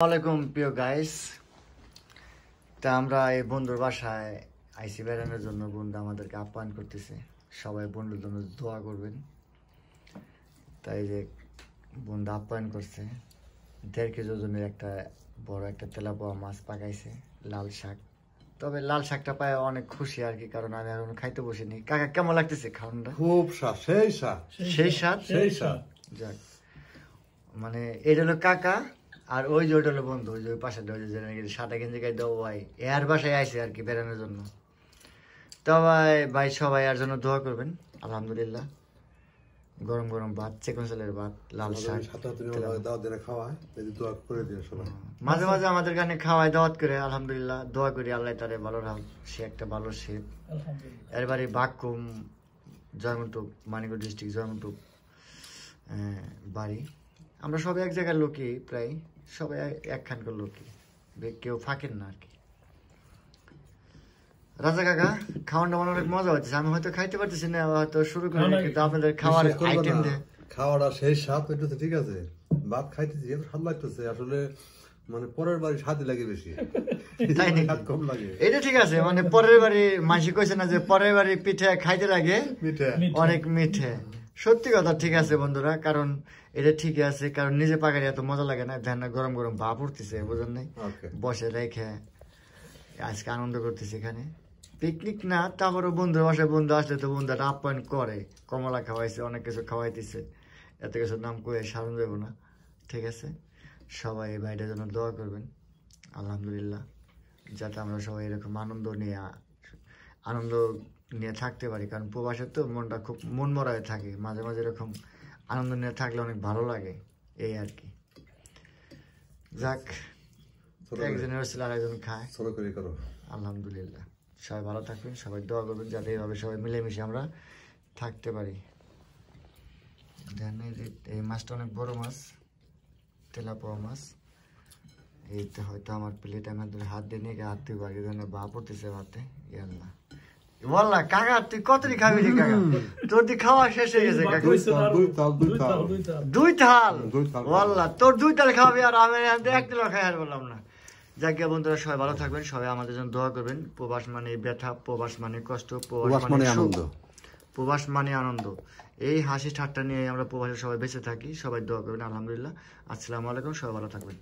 আসসালামাইকুম প্রিয় গাইস। তা আমরা এই বন্ধুর বাসায় আইসি বেড়ানোর জন্য বন্ধু আমাদেরকে আপ্যায়ন করতেছে। সবাই বন্ধুর জন্য দোয়া করবেন। তাই যে বন্ধু আপ্যায়ন করছে, 1.5 কেজি ওজনের একটা বড় একটা তেলাপোয়া মাছ পাকাইছে, লাল শাক। তবে লাল শাকটা পায় অনেক খুশি আর কি, কারণ আমি এখনো খাইতে বসিনি। কাকা কেমন লাগতেছে খাওয়ানটা? খুব স্বাদ, সেই স্বাদ, সেই স্বাদ, সেই স্বাদ। যাক, মানে এটা হলো কাকা, আর ওই যে ওইটা হলো বন্ধু, ওই যে ওই পাশে সাদা গেঞ্জি গাই দেওয়া ভাই এর বাসায় আইসে আর কি বেড়ানোর জন্য। তবে ভাই সবাই এর জন্য দোয়া করবেন। আলহামদুলিল্লাহ, গরম গরম ভাত, চিকন চালের ভাত, লাল শাক, মাঝে মাঝে আমাদের গানে খাওয়ায় দাওয়াত করে। আলহামদুলিল্লাহ, দোয়া করি আল্লাহ তারে ভালো রাখ, সে একটা ভালো শেফ। এর বাড়ি বাক্কুম, জয়মন্টুক, মানিকগঞ্জ ডিস্ট্রিক্ট, জয়মন্টুক বাড়ি। আমরা সবাই এক জায়গার লোকই, প্রায় সবাই একখানকার লোকই, কেউ ফাঁকেন না আর কি। রাজা কাকা খাওয়ানটা মানে অনেক মজা হচ্ছে। আমি হয়তো খাইতে পারতেছি না, হয়তো শুরু করি, কিন্তু আপনাদের খাওয়ার আইটেম দিয়ে খাওয়াটা সেই স্বাদ, এটা তো ঠিক আছে। ভাত খাইতেছি এত স্বাদ লাগতেছে, আসলে মানে পরের বাড়ি স্বাদই লাগে বেশি, তাই নাকি? কম লাগে। এটা ঠিক আছে, মানে পরের বাড়ি মাসি কইছে না যে পরের বাড়ি পিঠে খাইতে লাগে অনেক মিঠে। সত্যি কথা, ঠিক আছে বন্ধুরা, কারণ এটা ঠিকই আছে, কারণ নিজে পাকালে এত মজা লাগে না। ধ্যান গরম গরম ভাপ উঠতেছে, বুঝলেন নাই? বসে রেখে আজকে আনন্দ করতেছি এখানে। পিকনিক না, তারপরে বন্ধুর বাসায় বন্ধু আসলে তো বন্ধুরা আপ্যায়ন করে, কমলা খাওয়াইছে, অনেক কিছু খাওয়াইতেছে, এত কিছুর নাম করে সারণ দেবো না। ঠিক আছে, সবাই এই ভাইটার জন্য দোয়া করবেন। আলহামদুলিল্লাহ, যাতে আমরা সবাই এরকম আনন্দ নিয়ে থাকতে পারি, কারণ প্রবাসে তো মনটা খুব মন মরা হয়ে থাকে। মাঝে মাঝে এরকম আনন্দ নিয়ে থাকলে অনেক ভালো লাগে, এই আর কি। যাক, একজনের ছিল আর একজন খায়। আলহামদুলিল্লাহ, সবাই ভালো থাকবেন, সবাই দোয়া করবেন যাতে এইভাবে সবাই মিলেমিশে আমরা থাকতে পারি। এই মাছটা অনেক বড় মাছ, তেলাপোয়া মাছ। এইটা হয়তো আমার প্লেট আমি হাত দিয়ে নিয়ে হাত দিয়ে বাড়ি বা পড়তেছে ভাতে। ইয়াল্লা বললা কাকা, তুই কতটি খাবি রে কাকা? তোর দি খাওয়া শেষ হয়ে গেছে কাকা। 2 থাল বললা, তোর 2 থাল খাবি আর আমি 1 থাল খাই আর বললাম না। যাকে বন্ধুরা সবাই ভালো থাকবেন, সবাই আমাদের জন্য দোয়া করবেন। প্রবাস মানে ব্যথা, প্রবাস মানে কষ্ট, প্রবাস মানে আনন্দ, প্রবাস মানে আনন্দ। এই হাসি ঠাট্টা নিয়ে আমরা প্রবাসে সবাই বেঁচে থাকি। সবাই দোয়া করবেন। আলহামদুলিল্লাহ, আসসালামু আলাইকুম, সবাই ভালো থাকবেন।